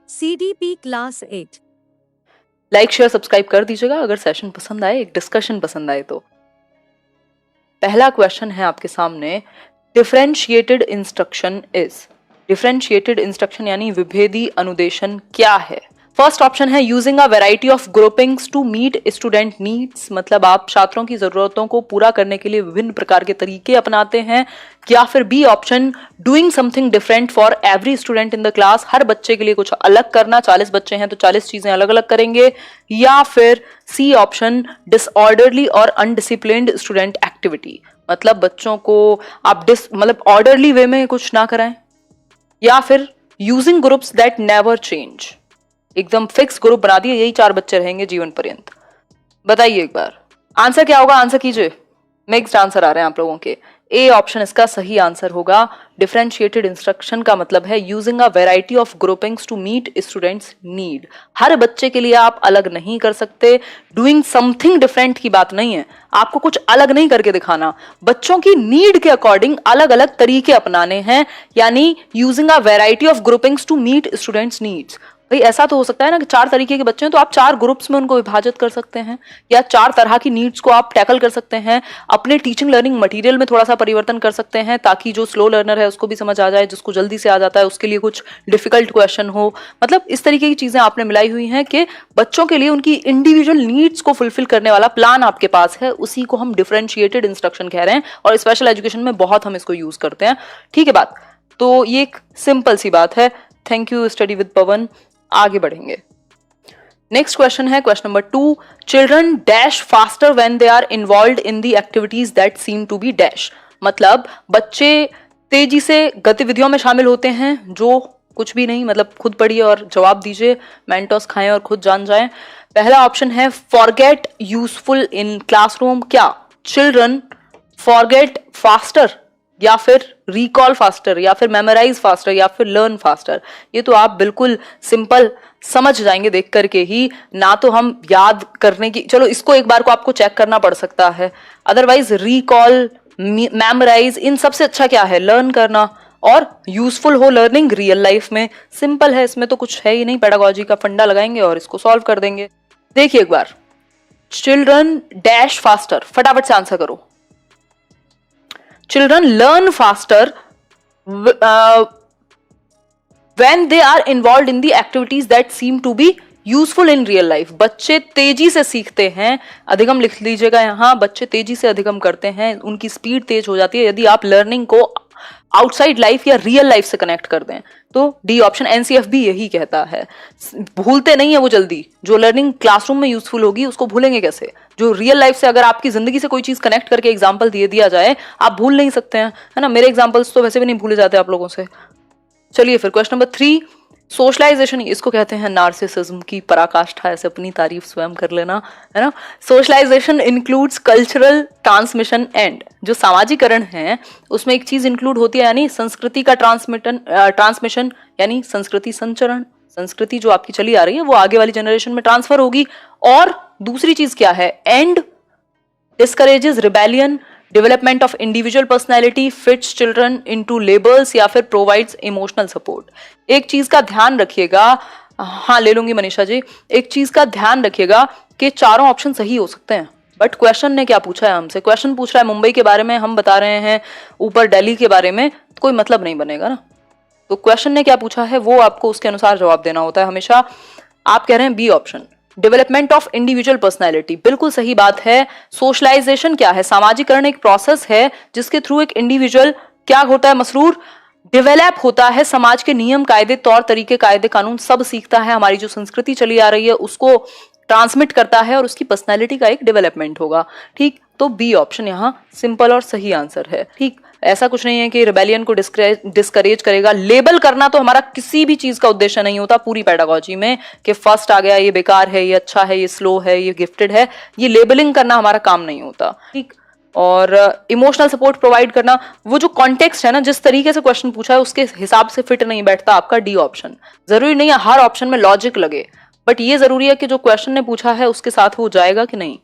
CDP class 8। Like share subscribe कर दीजिएगा अगर सेशन पसंद आए, एक डिस्कशन पसंद आए तो। पहला क्वेश्चन है आपके सामने, differentiated instruction is. Differentiated instruction यानी विभेदी अनुदेशन क्या है? फर्स्ट ऑप्शन है using a variety of groupings to meet student needs, मतलब आप छात्रों की जरूरतों को पूरा करने के लिए विभिन्न प्रकार के तरीके अपनाते हैं। या फिर B option, doing something different for every student in the class, हर बच्चे के लिए कुछ अलग करना, 40 बच्चे हैं तो 40 चीजें अलग अलग करेंगे। या फिर सी ऑप्शन, डिसऑर्डरली और अनडिसिप्लिन्ड स्टूडेंट एक्टिविटी, मतलब बच्चों को आप मतलब ऑर्डरली वे में कुछ ना कराएं। या फिर using groups that never change, एकदम फिक्स ग्रुप बना दिए, यही 4 बच्चे रहेंगे जीवन पर्यंत। बताइए एक बार आंसर क्या होगा, आंसर कीजिए। मिक्स्ड आंसर आ रहे हैं आप लोगों के। ए ऑप्शन इसका सही आंसर होगा। डिफरेंशिएटेड इंस्ट्रक्शन का मतलब है using a variety of groupings to meet students need, हर बच्चे के लिए आप अलग नहीं कर सकते। डूइंग समथिंग डिफरेंट की बात नहीं है, आपको कुछ अलग नहीं करके दिखाना, बच्चों की नीड के अकॉर्डिंग अलग अलग तरीके अपनाने हैं, यानी using a variety of groupings to meet students needs. भाई ऐसा तो हो सकता है ना कि 4 तरीके के बच्चे हैं तो आप 4 ग्रुप्स में उनको विभाजित कर सकते हैं, या 4 तरह की नीड्स को आप टैकल कर सकते हैं। अपने टीचिंग लर्निंग मटेरियल में थोड़ा सा परिवर्तन कर सकते हैं ताकि जो स्लो लर्नर है उसको भी समझ आ जाए, जिसको जल्दी से आ जाता है उसके लिए कुछ डिफिकल्ट क्वेश्चन हो। मतलब इस तरीके की चीजें आपने मिलाई हुई हैं कि बच्चों के लिए उनकी इंडिविजुअल नीड्स को फुलफिल करने वाला प्लान आपके पास है, उसी को हम डिफरेंशिएटेड इंस्ट्रक्शन कह रहे हैं, और स्पेशल एजुकेशन में बहुत हम इसको यूज करते हैं। ठीक है बात, तो ये एक सिंपल सी बात है। Thank you study with Pavan. आगे बढ़ेंगे। नेक्स्ट क्वेश्चन है question number 2, children dash faster when they are involved in the activities that seem to be dash, मतलब बच्चे तेजी से गतिविधियों में शामिल होते हैं जो कुछ भी नहीं, मतलब खुद पढ़िए और जवाब दीजिए, मेंटोस खाएं और खुद जान जाएं। पहला ऑप्शन है फॉरगेट यूजफुल इन क्लासरूम, क्या चिल्ड्रन फॉरगेट फास्टर, या फिर रिकॉल फास्टर, या फिर मेमोराइज फास्टर, या फिर लर्न फास्टर? ये तो आप बिल्कुल सिंपल समझ जाएंगे देख करके ही, ना तो हम याद करने की, चलो इसको एक बार को आपको चेक करना पड़ सकता है, अदरवाइज रिकॉल, मेमोराइज, इन सबसे अच्छा क्या है, लर्न करना। और यूजफुल हो लर्निंग रियल लाइफ में, सिंपल है, इसमें तो कुछ है ही नहीं, पेडागोजी का फंडा लगाएंगे और इसको सॉल्व कर देंगे। देखिए एक बार, चिल्ड्रन डैश फास्टर, फटाफट से आंसर करो। Children learn faster when they are involved in the activities that seem to be useful in real life. बच्चे तेजी से सीखते हैं, अधिगम लिख लीजिएगा यहाँ, बच्चे तेजी से अधिगम करते हैं, उनकी स्पीड तेज हो जाती है यदि आप लर्निंग को आउटसाइड लाइफ या रियल लाइफ से कनेक्ट कर दें। तो डी ऑप्शन एनसीएफ भी यही कहता है, भूलते नहीं है वो जल्दी, जो लर्निंग क्लासरूम में यूजफुल होगी उसको भूलेंगे कैसे, जो रियल लाइफ से अगर आपकी जिंदगी से कोई चीज कनेक्ट करके एग्जांपल दिया जाए आप भूल नहीं सकते हैं, है ना। मेरे एग्जांपल्स तो वैसे भी नहीं भूले जाते आप लोगों से। चलिए फिर क्वेश्चन नंबर 3, सोशलाइजेशन, इसको कहते हैं नार्सिसिज्म की पराकाष्ठा, ऐसे अपनी तारीफ स्वयं कर लेना, है ना। Socialisation includes cultural transmission and, जो सामाजिकरण है उसमें एक चीज इंक्लूड होती है, यानी संस्कृति का ट्रांसमिशन, यानी संस्कृति संचरण, संस्कृति जो आपकी चली आ रही है वो आगे वाली जनरेशन में ट्रांसफर होगी। और दूसरी चीज क्या है, and discourages rebellion, development of individual personality, fits children into labels, या फिर प्रोवाइड्स इमोशनल सपोर्ट। एक चीज का ध्यान रखिएगा, हाँ ले लूंगी मनीषा जी, एक चीज का ध्यान रखिएगा कि चारों ऑप्शन सही हो सकते हैं, बट क्वेश्चन ने क्या पूछा है हमसे, क्वेश्चन पूछ रहा है मुंबई के बारे में, हम बता रहे हैं ऊपर दिल्ली के बारे में, तो कोई मतलब नहीं बनेगा ना। तो क्वेश्चन ने क्या पूछा है वो आपको उसके अनुसार जवाब देना होता है हमेशा। आप कह रहे हैं B option, development of individual personality, बिल्कुल सही बात है। सोशलाइजेशन क्या है, सामाजिकरण एक प्रोसेस है जिसके थ्रू एक इंडिविजुअल क्या होता है मसरूर, डेवलप होता है, समाज के नियम कायदे तौर तरीके कायदे कानून सब सीखता है, हमारी जो संस्कृति चली आ रही है उसको ट्रांसमिट करता है और उसकी पर्सनैलिटी का एक डेवलपमेंट होगा। ठीक, तो बी ऑप्शन यहाँ सिंपल और सही आंसर है। ठीक, ऐसा कुछ नहीं है कि रिबेलियन को डिस्करेज करेगा, लेबल करना तो हमारा किसी भी चीज का उद्देश्य नहीं होता पूरी पेडागोजी में, कि फर्स्ट आ गया ये बेकार है, ये अच्छा है, ये स्लो है, ये गिफ्टेड है, ये लेबलिंग करना हमारा काम नहीं होता। ठीक, और इमोशनल सपोर्ट प्रोवाइड करना, वो जो कॉन्टेक्स्ट है ना, जिस तरीके से क्वेश्चन पूछा है उसके हिसाब से फिट नहीं बैठता आपका डी ऑप्शन। जरूरी नहीं है हर ऑप्शन में लॉजिक लगे, बट ये जरूरी है कि जो क्वेश्चन ने पूछा है उसके साथ वो जाएगा कि नहीं।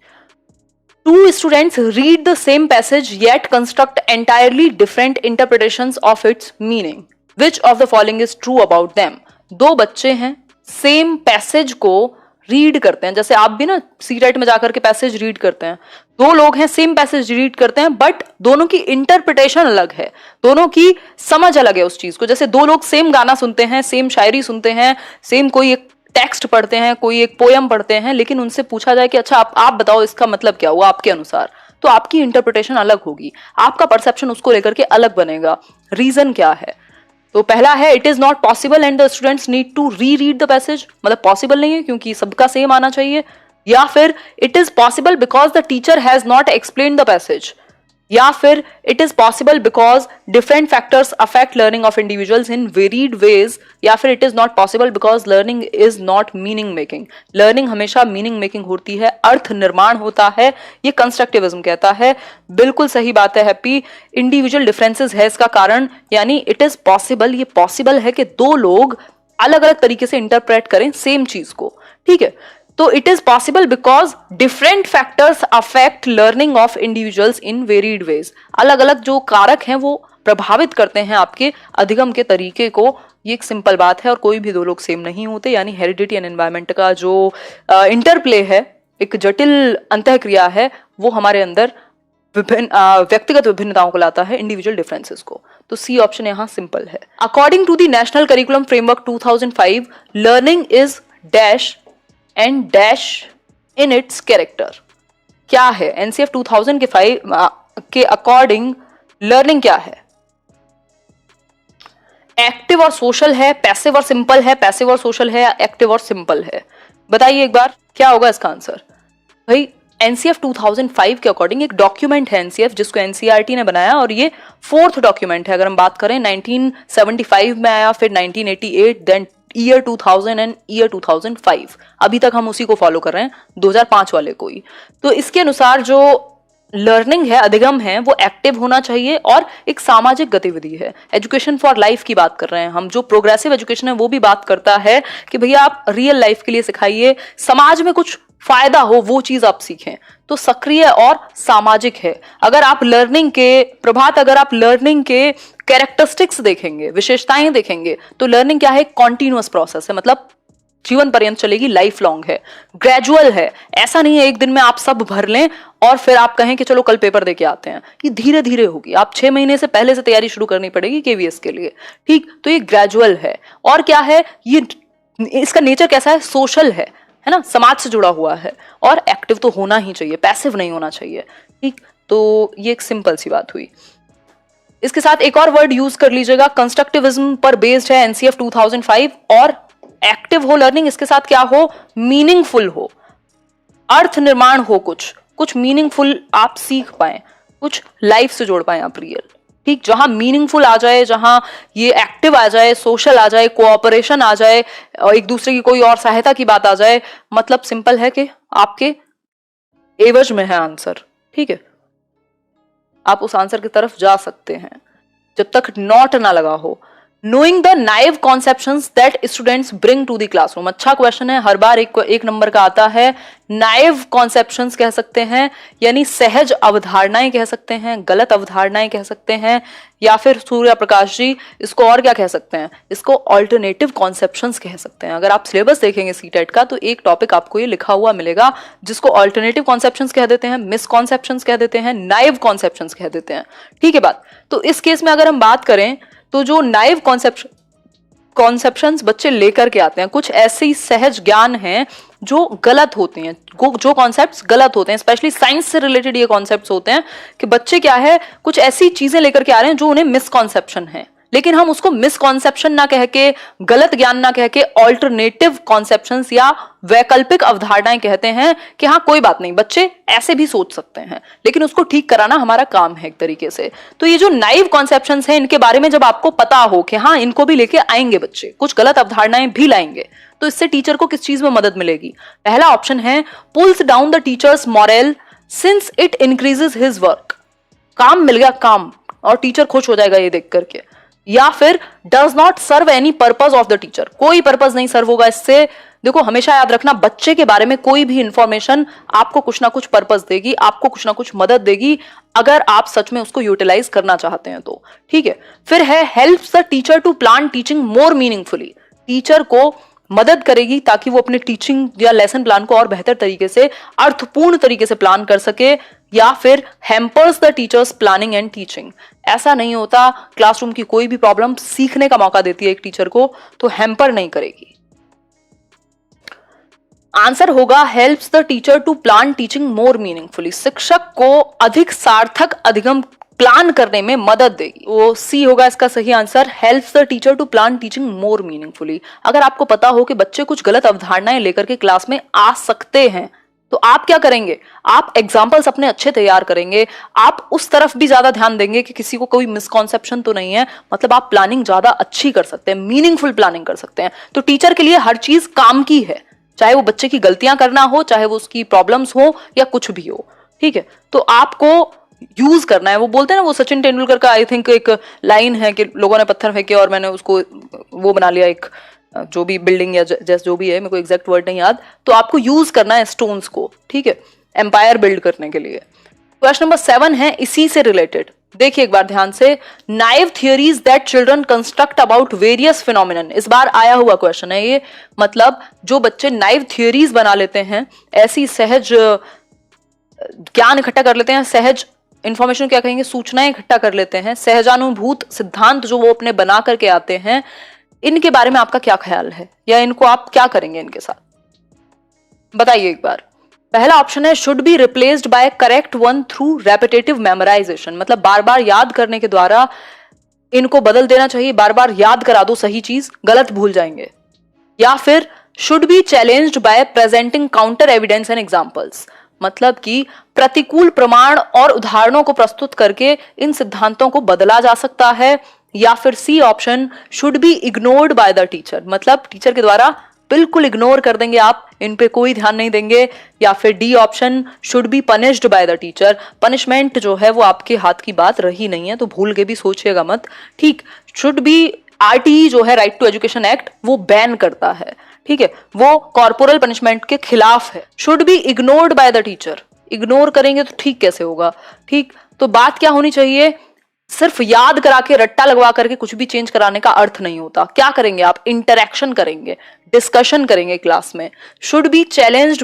Two students read the same passage yet construct entirely different interpretations of its meaning. Which of the following is true about them? दो बच्चे हैं, सेम पैसेज को रीड करते हैं, जैसे आप भी ना सीटेट में जाकर के पैसेज रीड करते हैं, दो लोग हैं सेम पैसेज रीड करते हैं बट दोनों की इंटरप्रिटेशन अलग है, दोनों की समझ अलग है उस चीज को। जैसे दो लोग सेम गाना सुनते हैं, सेम शायरी सुनते हैं, सेम कोई एक टेक्स्ट पढ़ते हैं, कोई एक पोयम पढ़ते हैं, लेकिन उनसे पूछा जाए कि अच्छा आप बताओ इसका मतलब क्या हुआ आपके अनुसार, तो आपकी इंटरप्रिटेशन अलग होगी, आपका परसेप्शन उसको लेकर के अलग बनेगा। रीजन क्या है? तो पहला है it is not possible and the students need to reread the passage, मतलब पॉसिबल नहीं है क्योंकि सबका सेम आना चाहिए। या फिर it is possible because the teacher has not explain the passage, या फिर it is possible because different factors affect learning of individuals in varied ways, या फिर it is not possible because learning is not meaning making. Learning हमेशा meaning making होती है, अर्थ निर्माण होता है, ये कंस्ट्रक्टिविज्म कहता है। बिल्कुल सही बात है हैप्पी, इंडिविजुअल डिफरेंसेस है इसका कारण, यानी इट इज पॉसिबल, ये पॉसिबल है कि दो लोग अलग अलग तरीके से इंटरप्रेट करें सेम चीज को, ठीक है। तो it is possible because different factors affect learning of individuals in varied ways. अलग अलग जो कारक हैं वो प्रभावित करते हैं आपके अधिगम के तरीके को, ये एक सिंपल बात है। और कोई भी दो लोग सेम नहीं होते, यानी हेरिडिटी एंड एनवायरमेंट का जो इंटरप्ले है, एक जटिल अंतःक्रिया है, वो हमारे अंदर व्यक्तिगत विभिन्नताओं को लाता है, इंडिविजुअल डिफरेंसेस को। तो सी ऑप्शन यहाँ सिंपल है। According to the national curriculum framework 2005, learning is dash and dash in its character. क्या है? एनसीएफ 2005 के अकॉर्डिंग लर्निंग क्या है? एक्टिव और सोशल है, पैसिव और सिंपल है, पैसिव और सोशल है, एक्टिव और सिंपल है? बताइए एक बार क्या होगा इसका आंसर। भाई एनसीएफ 2005 के अकॉर्डिंग एक डॉक्यूमेंट है एनसीएफ, जिसको एनसीईआरटी ने बनाया, और ये फोर्थ डॉक्यूमेंट है। अगर हम बात करें 1975 में आया, फिर 1988, देन ईयर 2000 एंड ईयर 2005, अभी तक हम उसी को फॉलो कर रहे हैं, 2005 वाले को ही। तो इसके अनुसार जो लर्निंग है, अधिगम है, वो एक्टिव होना चाहिए और एक सामाजिक गतिविधि है। एजुकेशन फॉर लाइफ की बात कर रहे हैं हम, जो प्रोग्रेसिव एजुकेशन है वो भी बात करता है कि भैया आप रियल लाइफ के लिए सिखाइए, समाज में कुछ फायदा हो वो चीज आप सीखें। तो सक्रिय और सामाजिक है। अगर आप लर्निंग के अगर आप लर्निंग के कैरेक्टरिस्टिक्स देखेंगे, विशेषताएं देखेंगे, तो लर्निंग क्या है? कॉन्टिन्यूअस प्रोसेस है, मतलब जीवन पर्यंत चलेगी, लाइफ लॉन्ग है, ग्रेजुअल है। ऐसा नहीं है एक दिन में आप सब भर लें और फिर आप कहें कि चलो कल पेपर दे के आते हैं। ये धीरे धीरे होगी, आप 6 महीने से पहले से तैयारी शुरू करनी पड़ेगी केवीएस के लिए, ठीक। तो ये ग्रेजुअल है। और क्या है ये, इसका नेचर कैसा है? सोशल है ना, समाज से जुड़ा हुआ है, और एक्टिव तो होना ही चाहिए, पैसिव नहीं होना चाहिए, ठीक। तो ये एक सिंपल सी बात हुई। इसके साथ एक और वर्ड यूज कर लीजिएगा, कंस्ट्रक्टिविज्म पर बेस्ड है एनसीएफ 2005, और एक्टिव हो लर्निंग, इसके साथ क्या हो? मीनिंगफुल हो, अर्थ निर्माण हो, कुछ मीनिंगफुल आप सीख पाए, कुछ लाइफ से जोड़ पाए आप रियल, ठीक। जहां मीनिंगफुल आ जाए, जहां ये एक्टिव आ जाए, सोशल आ जाए, कोऑपरेशन आ जाए, और एक दूसरे की कोई और सहायता की बात आ जाए, मतलब सिंपल है कि आपके एवज में है आंसर, ठीक है। आप उस आंसर की तरफ जा सकते हैं जब तक नॉट ना लगा हो। Knowing the naive conceptions that students bring to the classroom, अच्छा क्वेश्चन है, हर बार एक नंबर का आता है। नाइव कॉन्सेप्शंस कह सकते हैं, यानी सहज अवधारणाएं कह सकते हैं, गलत अवधारणाएं कह सकते हैं, या फिर सूर्य प्रकाश जी इसको और क्या कह सकते हैं? इसको ऑल्टरनेटिव कॉन्सेप्शंस कह सकते हैं। अगर आप सिलेबस देखेंगे सीटेट का तो एक टॉपिक आपको ये लिखा हुआ मिलेगा जिसको ऑल्टरनेटिव कॉन्सेप्शंस कह देते हैं, मिसकॉन्सेप्शंस कह देते हैं, नाइव कॉन्सेप्शंस कह देते हैं, ठीक है बात। तो इस केस में अगर हम बात करें तो जो नाइव कॉन्सेप्शंस बच्चे लेकर के आते हैं, कुछ ऐसे सहज ज्ञान हैं जो गलत होते हैं, जो कॉन्सेप्ट्स गलत होते हैं, स्पेशली साइंस से रिलेटेड ये कॉन्सेप्ट्स होते हैं कि बच्चे क्या है, कुछ ऐसी चीजें लेकर के आ रहे हैं जो उन्हें मिसकॉन्सेप्शन है, लेकिन हम उसको मिसकॉन्सेप्शन ना कह के, गलत ज्ञान ना कह के, ऑल्टरनेटिव कॉन्सेप्शंस या वैकल्पिक अवधारणाएं कहते हैं कि हाँ कोई बात नहीं, बच्चे ऐसे भी सोच सकते हैं, लेकिन उसको ठीक कराना हमारा काम है एक तरीके से। तो ये जो नाइव कॉन्सेप्शंस हैं, इनके बारे में जब आपको पता हो कि हाँ इनको भी लेके आएंगे बच्चे, कुछ गलत अवधारणाएं भी लाएंगे, तो इससे टीचर को किस चीज में मदद मिलेगी? पहला ऑप्शन है pulls down the teachers morale since it increases his work, काम मिल गया काम, और टीचर खुश हो जाएगा ये देख करके। या फिर does not serve any purpose of the teacher, कोई पर्पज नहीं सर्व होगा इससे। देखो हमेशा याद रखना, बच्चे के बारे में कोई भी इंफॉर्मेशन आपको कुछ ना कुछ पर्पज देगी, आपको कुछ ना कुछ मदद देगी, अगर आप सच में उसको यूटिलाइज करना चाहते हैं तो, ठीक है। फिर है helps the teacher to plan teaching more meaningfully, teacher को मदद करेगी ताकि वो अपने टीचिंग या लेसन प्लान को और बेहतर तरीके से, अर्थपूर्ण तरीके से प्लान कर सके, या फिर hampers the teachers planning and teaching. ऐसा नहीं होता, क्लासरूम की कोई भी प्रॉब्लम सीखने का मौका देती है एक टीचर को, तो हैम्पर नहीं करेगी। आंसर होगा helps the teacher to plan teaching more meaningfully, शिक्षक को अधिक सार्थक अधिगम प्लान करने में मदद देगी। वो सी होगा इसका सही answer, helps the teacher to plan teaching more meaningfully. अगर आपको पता हो कि बच्चे कुछ गलत अवधारणाएं लेकर के क्लास में आ सकते हैं, तो आप क्या करेंगे, आप एग्जाम्पल्स अपने अच्छे तैयार करेंगे, आप उस तरफ भी ज्यादा ध्यान देंगे कि किसी को कोई मिसकॉन्सेप्शन तो नहीं है, मतलब आप प्लानिंग ज्यादा अच्छी कर सकते हैं, मीनिंगफुल प्लानिंग कर सकते हैं। तो टीचर के लिए हर चीज काम की है, चाहे वो बच्चे की गलतियां करना हो, चाहे वो उसकी प्रॉब्लम्स हो या कुछ भी हो, ठीक है। तो आपको यूज करना है। वो बोलते हैं ना, वो सचिन तेंदुलकर का आई थिंक एक लाइन है कि लोगों ने पत्थर फेंके और मैंने उसको वो बना लिया, एक जो भी बिल्डिंग या जैसे जो भी है, मेरे को एग्जैक्ट वर्ड नहीं याद। तो आपको यूज करना है स्टोन्स को, ठीक है, एम्पायर बिल्ड करने के लिए। क्वेश्चन नंबर 7 है इसी से रिलेटेड, देखिए एक बार ध्यान से, naive theories that children construct about various phenomenon. इस बार आया हुआ क्वेश्चन है ये, मतलब जो बच्चे नाइव थियोरीज बना लेते हैं, ऐसी सहज ज्ञान इकट्ठा कर लेते हैं, सहज इंफॉर्मेशन क्या कहेंगे, सूचनाएं इकट्ठा कर लेते हैं, सहजानुभूत सिद्धांत जो वो अपने बना करके आते हैं, इनके बारे में आपका क्या ख्याल है, या इनको आप क्या करेंगे इनके साथ, बताइए एक बार। पहला ऑप्शन है should be replaced by correct one through repetitive memorisation, मतलब बार बार याद करने के द्वारा इनको बदल देना चाहिए, बार बार याद करा दो सही चीज, गलत भूल जाएंगे। या फिर should be challenged bye presenting counter evidence and examples, मतलब कि प्रतिकूल प्रमाण और उदाहरणों को प्रस्तुत करके इन सिद्धांतों को बदला जा सकता है। या फिर C option should be ignored by the teacher, मतलब टीचर के द्वारा बिल्कुल इग्नोर कर देंगे आप, इन पे कोई ध्यान नहीं देंगे। या फिर D option should be punished bye the teacher, punishment जो है वो आपके हाथ की बात रही नहीं है, तो भूल के भी सोचिएगा मत, ठीक। शुड बी आरटीई जो है, राइट टू एजुकेशन एक्ट, वो बैन करता है, ठीक है, वो कॉर्पोरल पनिशमेंट के खिलाफ है। Should be ignored by the teacher, ignore करेंगे तो ठीक कैसे होगा, ठीक। तो बात क्या होनी चाहिए, सिर्फ याद करा के रट्टा लगवा करके कुछ भी चेंज कराने का अर्थ नहीं होता। क्या करेंगे आप, इंटरेक्शन करेंगे, डिस्कशन करेंगे क्लास में। Should be challenged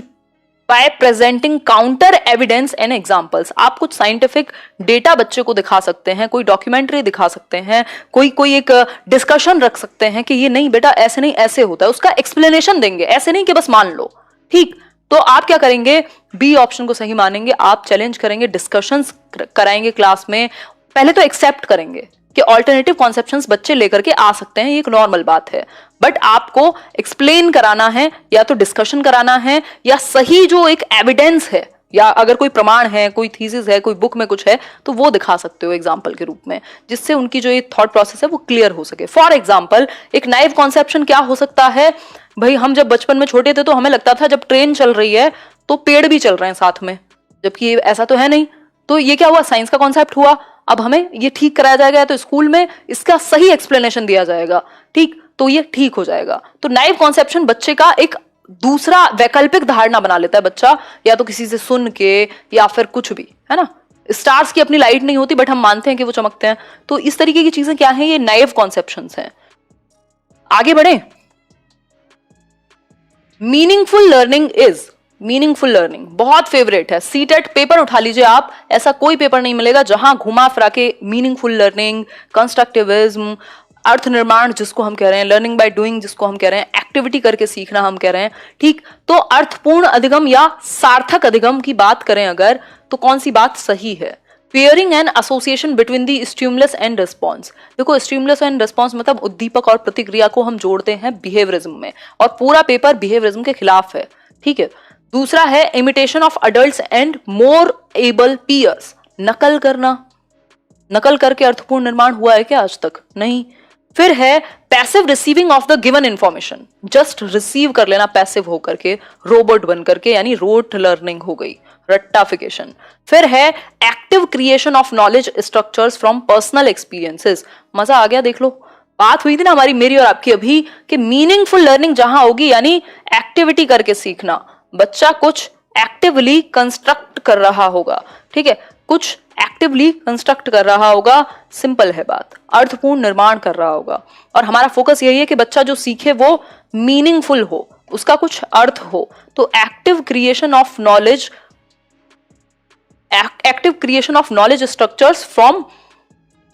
bye presenting counter evidence and examples, आप कुछ साइंटिफिक डेटा बच्चे को दिखा सकते हैं, कोई डॉक्यूमेंट्री दिखा सकते हैं, कोई एक डिस्कशन रख सकते हैं कि ये नहीं बेटा ऐसे नहीं ऐसे होता है, उसका एक्सप्लेनेशन देंगे, ऐसे नहीं कि बस मान लो, ठीक। तो आप क्या करेंगे, बी ऑप्शन को सही मानेंगे, आप चैलेंज करेंगे, डिस्कशंस कराएंगे क्लास में। पहले तो एक्सेप्ट करेंगे कि ऑल्टरनेटिव कॉन्सेप्शंस बच्चे लेकर के आ सकते हैं, ये एक नॉर्मल बात है, बट आपको एक्सप्लेन कराना है, या तो डिस्कशन कराना है, या सही जो एक एविडेंस है, या अगर कोई प्रमाण है, कोई थीसिस है, कोई बुक में कुछ है, तो वो दिखा सकते हो एग्जाम्पल के रूप में, जिससे उनकी जो ये थॉट प्रोसेस है वो क्लियर हो सके। फॉर एग्जाम्पल एक नाइव कॉन्सेप्शन क्या हो सकता है, भाई हम जब बचपन में छोटे थे तो हमें लगता था जब ट्रेन चल रही है तो पेड़ भी चल रहे हैं साथ में, जबकि ऐसा तो है नहीं। तो ये क्या हुआ, साइंस का कॉन्सेप्ट हुआ, अब हमें ये ठीक कराया जाएगा, तो स्कूल में इसका सही एक्सप्लेनेशन दिया जाएगा, ठीक, तो ये ठीक हो जाएगा। तो नाइव कॉन्सेप्शन बच्चे का एक दूसरा वैकल्पिक धारणा बना लेता है बच्चा, या तो किसी से सुन के, या फिर कुछ भी, है ना। स्टार्स की अपनी लाइट नहीं होती, बट हम मानते हैं कि वो चमकते हैं, तो इस तरीके की चीजें क्या है, ये नाइव कॉन्सेप्शंस हैं। आगे बढ़े, meaningful learning is, meaningful learning बहुत फेवरेट है, सीटेट पेपर उठा लीजिए आप, ऐसा कोई पेपर नहीं मिलेगा जहां घुमा फिरा के मीनिंगफुल लर्निंग, कंस्ट्रक्टिविज्म, अर्थ निर्माण जिसको हम कह रहे हैं, लर्निंग बाय डूइंग जिसको हम कह रहे हैं, एक्टिविटी करके सीखना हम कह रहे हैं, ठीक। तो अर्थपूर्ण अधिगम या सार्थक अधिगम की बात करें अगर, तो कौन सी बात सही है, pairing and association between the stimulus and response. देखो स्टिमुलस एंड रिस्पॉन्स मतलब उद्दीपक और प्रतिक्रिया को हम जोड़ते हैं बिहेवियरिज्म में, और पूरा पेपर बिहेवियरिज्म के खिलाफ है, ठीक है। दूसरा है imitation of adults and more able peers, नकल करना, नकल करके अर्थपूर्ण निर्माण हुआ है क्या आज तक, नहीं। फिर है passive receiving of the given information, just receive कर लेना पैसिव होकर के, रोबोट बन करके, यानी रोट लर्निंग हो गई, रट्टाफिकेशन। फिर है active creation of knowledge structures from personal experiences, मजा आ गया, देख लो बात हुई थी ना हमारी, मेरी और आपकी अभी, कि मीनिंगफुल लर्निंग जहां होगी, यानी एक्टिविटी करके सीखना, बच्चा कुछ एक्टिवली कंस्ट्रक्ट कर रहा होगा, ठीक है, कुछ एक्टिवली कंस्ट्रक्ट कर रहा होगा, सिंपल है बात, अर्थपूर्ण निर्माण कर रहा होगा। और हमारा फोकस यही है कि बच्चा जो सीखे वो मीनिंगफुल हो, उसका कुछ अर्थ हो। तो active creation of knowledge structures from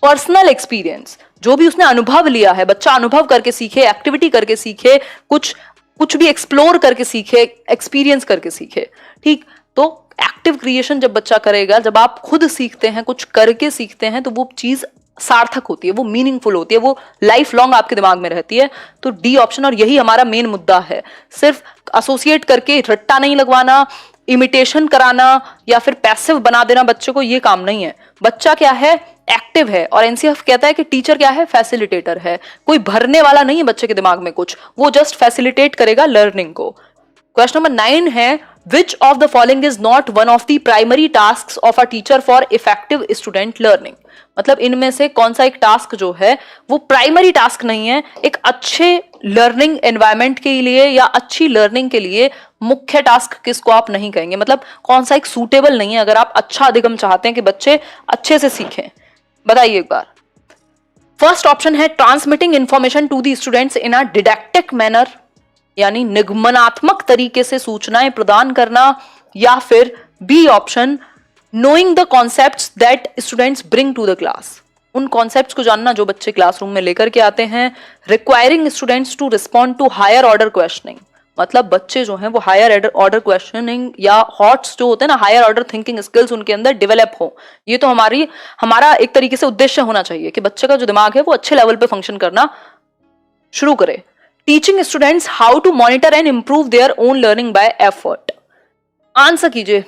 personal experience, जो भी उसने अनुभव लिया है, बच्चा अनुभव करके सीखे, एक्टिविटी करके सीखे, कुछ भी एक्सप्लोर करके सीखे, एक्सपीरियंस करके सीखे। ठीक, तो एक्टिव क्रिएशन जब बच्चा करेगा, जब आप खुद सीखते हैं, कुछ करके सीखते हैं, तो वो चीज सार्थक होती है, वो मीनिंगफुल होती है, वो लाइफ लॉन्ग आपके दिमाग में रहती है। तो डी ऑप्शन, और यही हमारा मेन मुद्दा है। सिर्फ एसोसिएट करके रट्टा नहीं लगवाना, इमिटेशन कराना या फिर पैसिव बना देना बच्चे को, ये काम नहीं है। बच्चा क्या है, एक्टिव है। और एनसीएफ कहता है कि टीचर क्या है, फैसिलिटेटर है, कोई भरने वाला नहीं है बच्चे के दिमाग में कुछ, वो जस्ट फैसिलिटेट करेगा लर्निंग को। क्वेश्चन नंबर 9 है, which of the following is not one of the primary tasks of a teacher for effective student learning. मतलब इनमें से कौन सा एक टास्क जो है वो प्राइमरी टास्क नहीं है, एक अच्छे लर्निंग एनवायरनमेंट के लिए या अच्छी लर्निंग के लिए मुख्य टास्क किसको आप नहीं कहेंगे, मतलब कौन सा एक सूटेबल नहीं है अगर आप अच्छा अधिगम चाहते हैं कि बच्चे अच्छे से सीखें। बताइए एक बार। फर्स्ट ऑप्शन है transmitting information to the students in a didactic manner, यानी निगमनात्मक तरीके से सूचनाएं प्रदान करना, या फिर B option knowing the concepts that students bring to the class, उन कॉन्सेप्ट्स को जानना जो बच्चे क्लासरूम में लेकर के आते हैं। Requiring students to respond to higher order questioning, मतलब बच्चे जो हैं वो हायर ऑर्डर क्वेश्चनिंग या हॉट्स जो होते हैं ना, हायर ऑर्डर थिंकिंग स्किल्स उनके अंदर डेवलप हो। ये तो हमारा एक तरीके से उद्देश्य होना चाहिए कि बच्चे का जो दिमाग है वो अच्छे लेवल पे फंक्शन करना शुरू करे। Teaching students how to monitor and improve their own learning by effort. Answer कीजिए।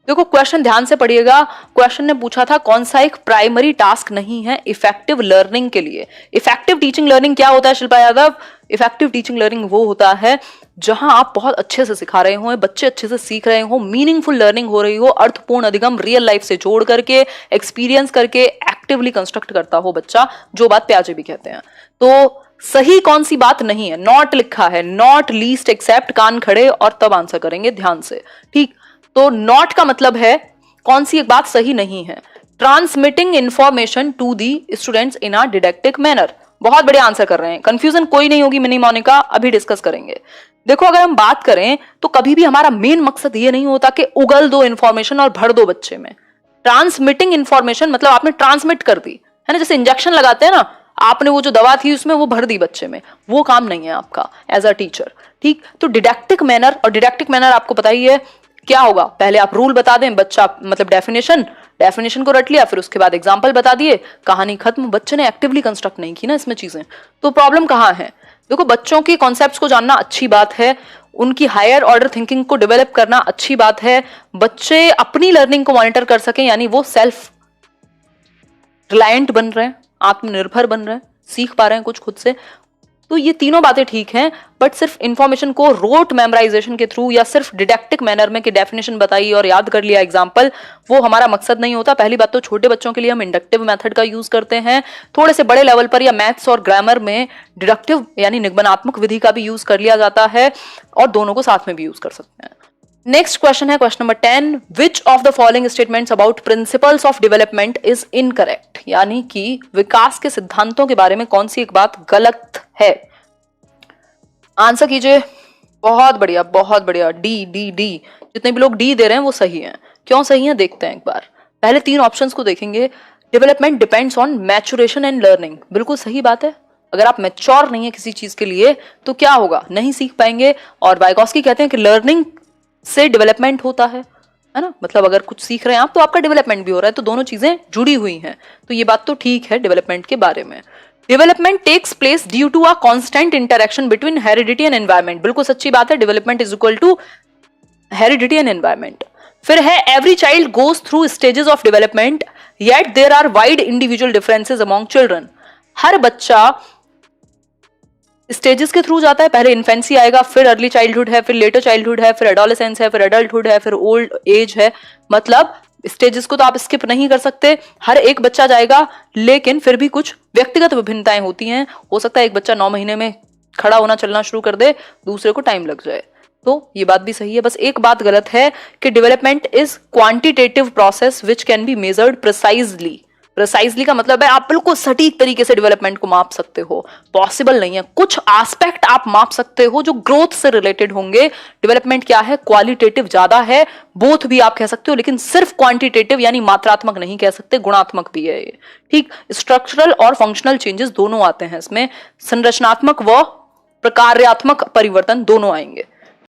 देखो क्वेश्चन ध्यान से पढ़िएगा। क्वेश्चन ने पूछा था कौन सा एक प्राइमरी टास्क नहीं है इफेक्टिव लर्निंग के लिए। इफेक्टिव टीचिंग लर्निंग क्या होता है Shilpa Yadav? Effective teaching learning वो होता है जहां आप बहुत अच्छे से सिखा रहे हो, बच्चे अच्छे से सीख रहे हो, मीनिंगफुल लर्निंग हो रही हो, अर्थपूर्ण अधिगम रियल लाइफ से जोड़ करके, एक्सपीरियंस करके, एक्टिवली कंस्ट्रक्ट करता हो बच्चा, जो बात प्याजे भी कहते हैं। तो सही कौन सी बात नहीं है? नॉट लिखा है, नॉट लीस्ट एक्सेप्ट, कान खड़े और तब आंसर करेंगे ध्यान से। ठीक, तो नॉट का मतलब है कौन सी एक बात सही नहीं है। Transmitting information to the students in a didactic manner, बहुत बड़े आंसर कर रहे हैं, कंफ्यूजन कोई नहीं होगी मिनी मोनिका, अभी डिस्कस करेंगे। देखो अगर हम बात करें तो कभी भी हमारा मेन मकसद ये नहीं होता कि उगल दो इंफॉर्मेशन और भर दो बच्चे में। ट्रांसमिटिंग इंफॉर्मेशन मतलब आपने ट्रांसमिट कर दी है ना, जैसे इंजेक्शन लगाते हैं ना, आपने वो जो दवा थी उसमें वो भर दी बच्चे में, वो काम नहीं है आपका एज अ टीचर। ठीक, तो डिडक्टिक मैनर, और डिडक्टिक मैनर आपको पता ही है क्या होगा, पहले आप रूल बता दें, बच्चा मतलब डेफिनेशन को रट लिया, फिर उसके बाद एग्जाम्पल बता दिए, कहानी खत्म। बच्चे ने एक्टिवली कंस्ट्रक्ट नहीं की ना इसमें चीजें। तो प्रॉब्लम कहाँ है? देखो बच्चों के कॉन्सेप्ट्स को जानना अच्छी बात है, उनकी हायर ऑर्डर थिंकिंग को डेवलप करना अच्छी बात है, बच्चे अपनी लर्निंग को मॉनिटर कर सकें, यानी वो सेल्फ रिलायंट बन रहे हैं, आत्मनिर्भर बन रहे हैं, सीख पा रहे हैं कुछ खुद से, तो ये तीनों बातें ठीक हैं। बट सिर्फ इंफॉर्मेशन को रोट मेमोराइजेशन के थ्रू या सिर्फ डिडक्टिक मैनर में कि डेफिनेशन बताई और याद कर लिया एग्जाम्पल, वो हमारा मकसद नहीं होता। पहली बात तो छोटे बच्चों के लिए हम इंडक्टिव मेथड का यूज करते हैं, थोड़े से बड़े लेवल पर या मैथ्स और ग्रामर में डिडक्टिव यानी निगमनात्मक विधि का भी यूज कर लिया जाता है, और दोनों को साथ में भी यूज कर सकते हैं। नेक्स्ट क्वेश्चन है question number 10, which of the following statements about principles of development is incorrect, यानी कि विकास के सिद्धांतों के बारे में कौन सी एक बात गलत है। आंसर कीजिए। बहुत बढ़िया बहुत बढ़िया, डी डी डी, जितने भी लोग डी दे रहे हैं वो सही हैं। क्यों सही हैं देखते हैं एक बार। पहले 3 ऑप्शंस को देखेंगे। Development depends on maturation and learning, बिल्कुल सही बात है। अगर आप मैच्योर नहीं है किसी चीज के लिए तो क्या होगा, नहीं सीख पाएंगे। और वाइगोस्की कहते हैं कि लर्निंग से डेवलपमेंट होता है ना, मतलब अगर कुछ सीख रहे हैं आप तो आपका डेवलपमेंट भी हो रहा है, तो दोनों चीजें जुड़ी हुई हैं। तो ये बात तो ठीक है डेवलपमेंट के बारे में। Development takes place due to a constant interaction between heredity and environment, बिल्कुल सच्ची बात है, development is equal to heredity and environment. फिर है every child goes through stages of development yet there are wide individual differences among children, हर बच्चा stages के through जाता है। पहले इन्फेंसी आएगा, फिर अर्ली चाइल्डहुड है, फिर लेटर चाइल्डहुड है, फिर एडोलेसेंस है, फिर एडल्टहुड है, फिर ओल्ड एज है। मतलब स्टेजेस को तो आप स्किप नहीं कर सकते, हर एक बच्चा जाएगा, लेकिन फिर भी कुछ व्यक्तिगत विभिन्नताएं होती हैं। हो सकता है एक बच्चा 9 महीने में खड़ा होना चलना शुरू कर दे, दूसरे को टाइम लग जाए। तो ये बात भी सही है, बस एक बात गलत है कि development is quantitative process which can be measured precisely. Precisely का मतलब है आप बिल्कुल सटीक तरीके से डेवलपमेंट को माप सकते हो, पॉसिबल नहीं है। कुछ एस्पेक्ट आप माप सकते हो जो ग्रोथ से रिलेटेड होंगे। डेवलपमेंट क्या है, क्वालिटेटिव ज्यादा है, बोथ भी आप कह सकते हो, लेकिन सिर्फ क्वांटिटेटिव यानी मात्रात्मक नहीं कह सकते, गुणात्मक भी है ये। ठीक, स्ट्रक्चरल और फंक्शनल चेंजेस दोनों आते हैं इसमें, संरचनात्मक व प्रकार्यात्मक परिवर्तन दोनों आएंगे।